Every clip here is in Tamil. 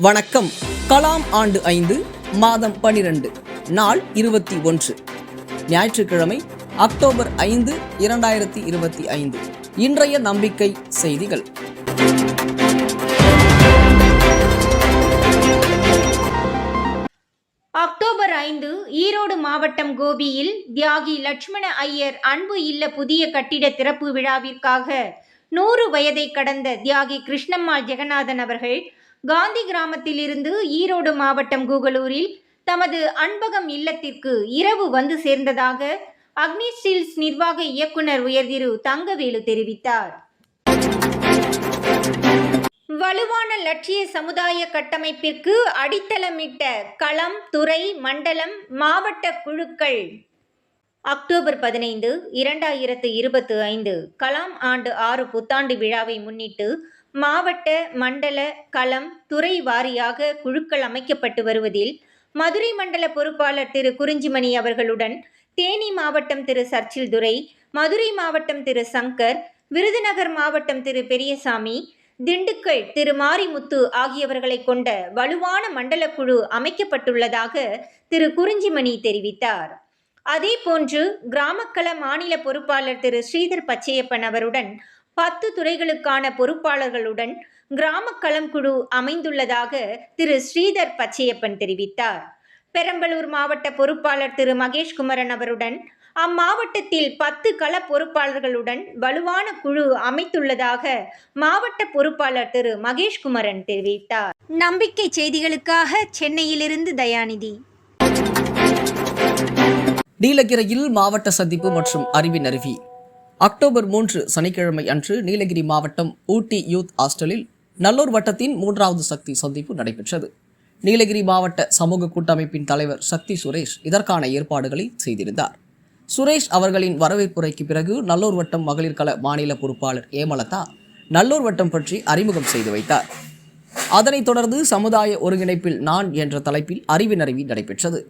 வணக்கம். கலாம் ஆண்டு 5 மாதம் 12 நாள் 21 ஞாயிற்றுக்கிழமை அக்டோபர் 5, 2025. இன்றைய நம்பிக்கை செய்திகள். அக்டோபர் 5 ஈரோடு மாவட்டம் கோபியில் தியாகி லட்சுமண ஐயர் அன்பு இல்ல புதிய கட்டிட திறப்பு விழாவிற்காக 100 வயதை கடந்த தியாகி கிருஷ்ணம்மாள் ஜெகநாதன் அவர்கள் காந்தி கிராமத்திலிருந்து ஈரோடு மாவட்டம் கூகலூரில் தமது அன்பகம் இல்லத்திற்கு இரவு வந்து சேர்ந்ததாக அக்னி ஸ்டீல்ஸ் நிர்வாக இயக்குனர் உயர்திரு தங்கவேலு தெரிவித்தார். வலுவான லட்சிய சமுதாய கட்டமைப்பிற்கு அடித்தளமிட்ட களம், துறை, மண்டலம், மாவட்ட குழுக்கள். அக்டோபர் 15, 2025 கலாம் ஆண்டு 6 புத்தாண்டு விழாவை முன்னிட்டு மாவட்ட, மண்டல, களம், துறை வாரியாக குழுக்கள் அமைக்கப்பட்டு வருவதில் மதுரை மண்டல பொறுப்பாளர் திரு குறிஞ்சிமணி அவர்களுடன் தேனி மாவட்டம் திரு சர்ச்சில் துரை, மதுரை மாவட்டம் திரு சங்கர், விருதுநகர் மாவட்டம் திரு பெரியசாமி, திண்டுக்கல் திரு மாரிமுத்து ஆகியவர்களை கொண்ட வலுவான மண்டல குழு அமைக்கப்பட்டுள்ளதாக திரு குறிஞ்சிமணி தெரிவித்தார். அதேபோன்று கிராமக்கள மாநில பொறுப்பாளர் திரு ஸ்ரீதர் பச்சையப்பன் அவருடன் 10 துறைகளுக்கான பொறுப்பாளர்களுடன் கிராமக்களம் குழு அமைந்துள்ளதாக திரு ஸ்ரீதர் பச்சையப்பன் தெரிவித்தார். பெரம்பலூர் மாவட்ட பொறுப்பாளர் திரு மகேஷ்குமரன் அவருடன் அம்மாவட்டத்தில் 10 கள பொறுப்பாளர்களுடன் வலுவான குழு அமைத்துள்ளதாக மாவட்ட பொறுப்பாளர் திரு மகேஷ்குமரன் தெரிவித்தார். நம்பிக்கை செய்திகளுக்காக சென்னையிலிருந்து தயாநிதி. நீலகிரியில் மாவட்ட சந்திப்பு மற்றும் அறிவின் அருவி. அக்டோபர் 3 சனிக்கிழமை அன்று நீலகிரி மாவட்டம் ஊட்டி யூத் ஹாஸ்டலில் நல்லூர் வட்டத்தின் 3வது சக்தி சந்திப்பு நடைபெற்றது. நீலகிரி மாவட்ட சமூக கூட்டமைப்பின் தலைவர் சக்தி சுரேஷ் இதற்கான ஏற்பாடுகளை செய்திருந்தார். சுரேஷ் அவர்களின் வரவேற்புரைக்கு பிறகு நல்லூர் வட்டம் மகளிர் கள மாநில பொறுப்பாளர் ஏமலதா நல்லூர் வட்டம் பற்றி அறிமுகம் செய்து வைத்தார். அதனைத் தொடர்ந்து சமுதாய ஒருங்கிணைப்பில் நான் என்ற தலைப்பில் அறிவின் அருவி நடைபெற்றது.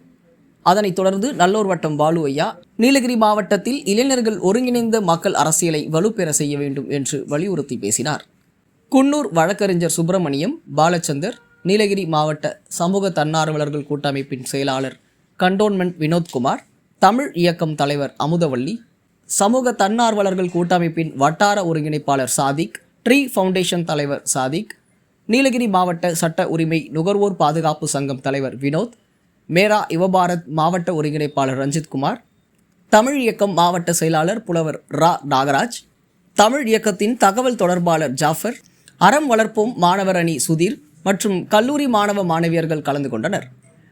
அதனைத் தொடர்ந்து நல்லூர் வட்டம் பாலு ஐயா நீலகிரி மாவட்டத்தில் இளைஞர்கள் ஒருங்கிணைந்த மக்கள் அரசியலை வலுப்பெற செய்ய வேண்டும் என்று வலியுறுத்தி பேசினார். குன்னூர் வழக்கறிஞர் சுப்பிரமணியம் பாலச்சந்தர், நீலகிரி மாவட்ட சமூக தன்னார்வலர்கள் கூட்டமைப்பின் செயலாளர் கண்டோன்மெண்ட் வினோத்குமார், தமிழ் இயக்கம் தலைவர் அமுதவள்ளி, சமூக தன்னார்வலர்கள் கூட்டமைப்பின் வட்டார ஒருங்கிணைப்பாளர் சாதிக், ட்ரீ ஃபவுண்டேஷன் தலைவர் சாதிக், நீலகிரி மாவட்ட சட்ட உரிமை நுகர்வோர் பாதுகாப்பு சங்கம் தலைவர் வினோத், மேரா யுவபாரத் மாவட்ட ஒருங்கிணைப்பாளர் ரஞ்சித்குமார், தமிழ் இயக்கம் மாவட்ட செயலாளர் புலவர் ரா நாகராஜ், தமிழ் இயக்கத்தின் தகவல் தொடர்பாளர் ஜாஃபர், அறம் வளர்ப்போம் மாணவர் அணி சுதீர் மற்றும் கல்லூரி மாணவ மாணவியர்கள் கலந்து கொண்டனர்.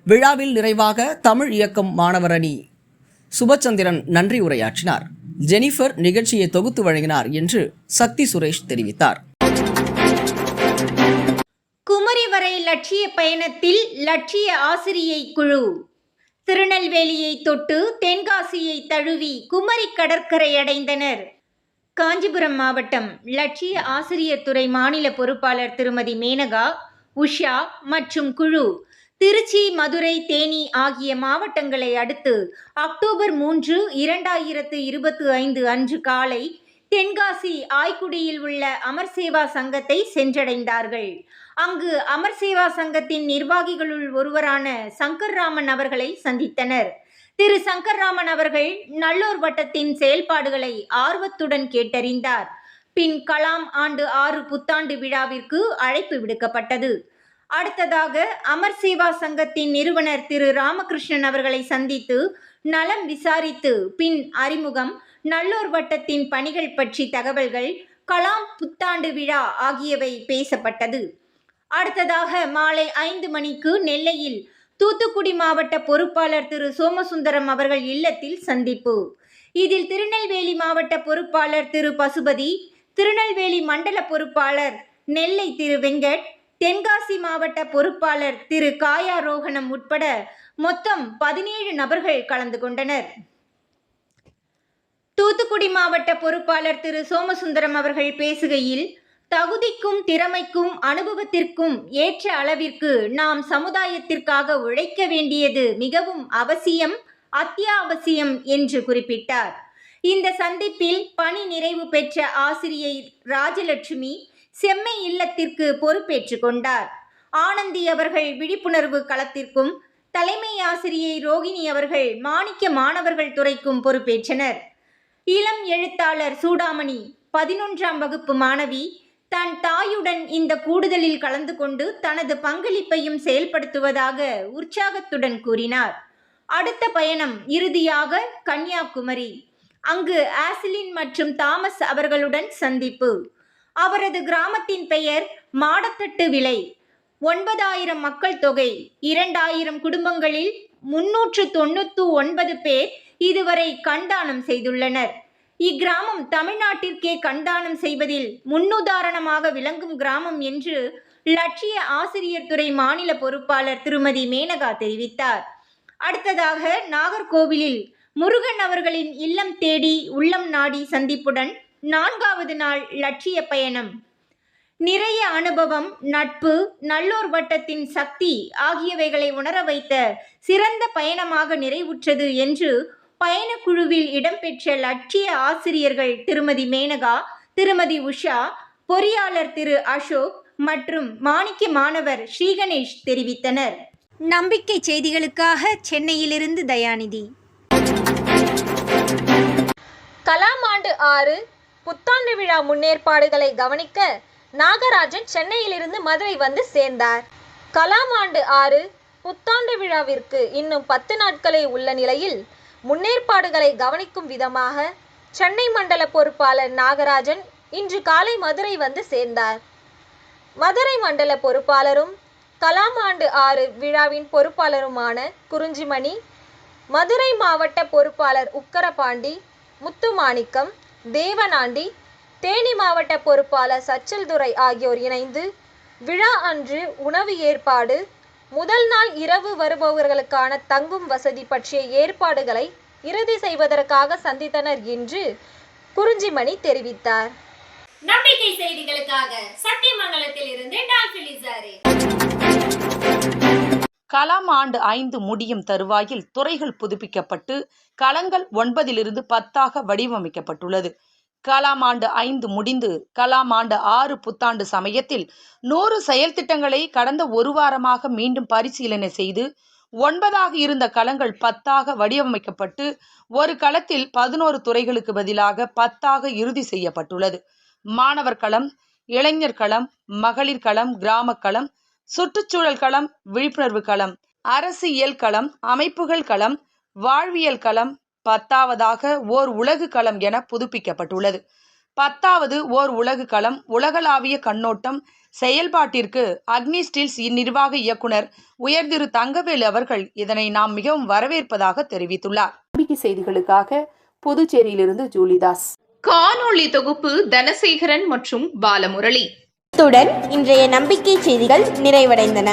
விழாவில் நிறைவாக தமிழ் இயக்கம் மாணவர் அணி சுபச்சந்திரன் நன்றி உரையாற்றினார். ஜெனிஃபர் நிகழ்ச்சியை தொகுத்து வழங்கினார் என்று சக்தி சுரேஷ் தெரிவித்தார். குமரி வரை லட்சிய பயணத்தில் லட்சிய ஆசிரியை குழு. திருநெல்வேலியை தொட்டு தென்காசியை தழுவி குமரி கடற்கரை அடைந்தனர். காஞ்சிபுரம் மாவட்டம் லட்சிய ஆசிரியர் துறை மாநில பொறுப்பாளர் திருமதி மேனகா, உஷா மற்றும் குழு திருச்சி, மதுரை, தேனி ஆகிய மாவட்டங்களை அடுத்து அக்டோபர் 3, 2025 அன்று காலை தென்காசி ஆய்க்குடியில் உள்ள அமர் சேவா சங்கத்தை சென்றடைந்தார்கள். அங்கு அமர் சேவா சங்கத்தின் நிர்வாகிகளுள் ஒருவரான சங்கர்ராமன் அவர்களை சந்தித்தனர். திரு சங்கர்ராமன் அவர்கள் நல்லூர் வட்டத்தின் செயல்பாடுகளை ஆர்வத்துடன் கேட்டறிந்தார். பின் கலாம் ஆண்டு 6 புத்தாண்டு விழாவிற்கு அழைப்பு விடுக்கப்பட்டது. அடுத்ததாக அமர் சேவா சங்கத்தின் நிறுவனர் திரு ராமகிருஷ்ணன் அவர்களை சந்தித்து நலம் விசாரித்து பின் அறிமுகம், நல்லூர் வட்டத்தின் பணிகள் பற்றி தகவல்கள், கலாம் புத்தாண்டு விழா ஆகியவை பேசப்பட்டது. அடுத்ததாக மாலை 5 மணிக்கு நெல்லையில் தூத்துக்குடி மாவட்ட பொறுப்பாளர் திரு சோமசுந்தரம் அவர்கள் இல்லத்தில் சந்திப்பு. இதில் திருநெல்வேலி மாவட்ட பொறுப்பாளர் திரு பசுபதி, திருநெல்வேலி மண்டல பொறுப்பாளர் நெல்லை திரு வெங்கட், தென்காசி மாவட்ட பொறுப்பாளர் திரு காயாரோகணம் உட்பட மொத்தம் 17 நபர்கள் கலந்து கொண்டனர். தூத்துக்குடி மாவட்ட பொறுப்பாளர் திரு சோமசுந்தரம் அவர்கள் பேசுகையில், தகுதிக்கும் திறமைக்கும் அனுபவத்திற்கும் ஏற்ற அளவிற்கு நாம் சமுதாயத்திற்காக உழைக்க வேண்டியது மிகவும் அவசியம், அத்தியாவசியம் என்று குறிப்பிட்டார். இந்த சந்திப்பில் பணி நிறைவு பெற்ற ஆசிரியை ராஜலட்சுமி செம்மை இல்லத்திற்கு பொறுப்பேற்று கொண்டார். ஆனந்தி அவர்கள் விழிப்புணர்வு களத்திற்கும், தலைமை ஆசிரியை ரோகிணி அவர்கள் மாணிக்க மாணவர்கள் துறைக்கும் பொறுப்பேற்றனர். இளம் எழுத்தாளர் சூடாமணி 11ஆம் வகுப்பு மாணவி தன் தாயுடன் இந்த கூடுதலில் கலந்து கொண்டு தனது பங்களிப்பையும் செயல்படுத்துவதாக உற்சாகத்துடன் கூறினார். அடுத்த பயணம் இறுதியாக கன்னியாகுமரி. அங்கு ஆசிலின் மற்றும் தாமஸ் அவர்களுடன் சந்திப்பு. அவரது கிராமத்தின் பெயர் மாடத்தட்டு விளை. 9000 மக்கள் தொகை, 2000 குடும்பங்களில் 399 பேர் இதுவரை கண்தானம் செய்துள்ளனர். இக்கிராமம் தமிழ்நாட்டிற்கே கண்தானம் செய்வதில் முன்னுதாரணமாக விளங்கும் கிராமம் என்று லட்சிய ஆசிரியர் துறை மாநில பொறுப்பாளர் திருமதி மேனகா தெரிவித்தார். அடுத்ததாக நாகர்கோவிலில் முருகன் அவர்களின் இல்லம் தேடி உள்ளம் நாடி சந்திப்புடன் 4வது நாள் லட்சிய பயணம். நிறைய அனுபவம், நட்பு, நல்லோர் வட்டத்தின் சக்தி ஆகியவைகளை உணர வைத்த சிறந்த பயணமாக நிறைவுற்றது என்று பயணக்குழுவில் இடம்பெற்ற லட்சிய ஆசிரியர்கள் திருமதி மேனகா, திருமதி உஷா, பொறியாளர் திரு அசோக் மற்றும் மாணிக்க மாணவர் ஸ்ரீகணேஷ் தெரிவித்தனர். நம்பிக்கை செய்திகளுக்காக சென்னையிலிருந்து தயாநிதி. கலாம் ஆண்டு 6 புத்தாண்டு விழா முன்னேற்பாடுகளை கவனிக்க நாகராஜன் சென்னையிலிருந்து மதுரை வந்து சேர்ந்தார். கலாம் ஆண்டு 6 புத்தாண்டு விழாவிற்கு இன்னும் 10 நாட்களே உள்ள நிலையில் முன்னேற்பாடுகளை கவனிக்கும் விதமாக சென்னை மண்டல பொறுப்பாளர் நாகராஜன் இன்று காலை மதுரை வந்து சேர்ந்தார். மதுரை மண்டல பொறுப்பாளரும் கலாம் ஆண்டு 6 விழாவின் பொறுப்பாளருமான குறிஞ்சிமணி, மதுரை மாவட்ட பொறுப்பாளர் உக்கரபாண்டி, முத்துமாணிக்கம், தேவனாண்டி, தேனி மாவட்ட பொறுப்பாளர் சச்சல்துரை ஆகியோர் இணைந்து விழா அன்று உணவு ஏற்பாடு, முதல் நாள் இரவு வருபவர்களுக்கான தங்கும் வசதி பற்றிய ஏற்பாடுகளை இறுதி செய்வதற்காக சந்தித்தனர் என்று குறிஞ்சிமணி தெரிவித்தார். நம்பிக்கை செய்திகளுக்காக சத்தியமங்கலத்தில் இருந்து டால்பிலிசாரே. கலாம் ஆண்டு 5 முடியும் தருவாயில் துறைகள் புதுப்பிக்கப்பட்டு களங்கள் 9லிருந்து 10ஆக வடிவமைக்கப்பட்டுள்ளது. கலாம் ஆண்டு 5 முடிந்து கலாம் ஆண்டு 6 புத்தாண்டு சமயத்தில் 100 செயல் திட்டங்களை கடந்த ஒரு வாரமாக மீண்டும் பரிசீலனை செய்து 9ஆக இருந்த களங்கள் 10ஆக வடிவமைக்கப்பட்டு ஒரு களத்தில் 11 துறைகளுக்கு பதிலாக 10ஆக இறுதி செய்யப்பட்டுள்ளது. மாணவர் களம், இளைஞர் களம், மகளிர் களம், கிராம களம், சுற்றுச்சூழல் களம், விழிப்புணர்வு களம், அரசியல் களம், அமைப்புகள் களம், வாழ்வியல் களம், 10ஆவதாக ஓர் உலகு களம் என புதுப்பிக்கப்பட்டுள்ளது. 10வது ஓர் உலகு களம் உலகளாவிய கண்ணோட்டம் செயல்பாட்டிற்கு அக்னி ஸ்டீல்ஸ் நிர்வாக இயக்குனர் உயர் திரு தங்கவேலு அவர்கள் இதனை நாம் மிகவும் வரவேற்பதாக தெரிவித்துள்ளார். நம்பிக்கை செய்திகளுக்காக புதுச்சேரியிலிருந்து ஜூலிதாஸ். காணொளி தொகுப்பு தனசேகரன் மற்றும் பாலமுரளி. இத்துடன் இன்றைய நம்பிக்கை செய்திகள் நிறைவடைந்தன.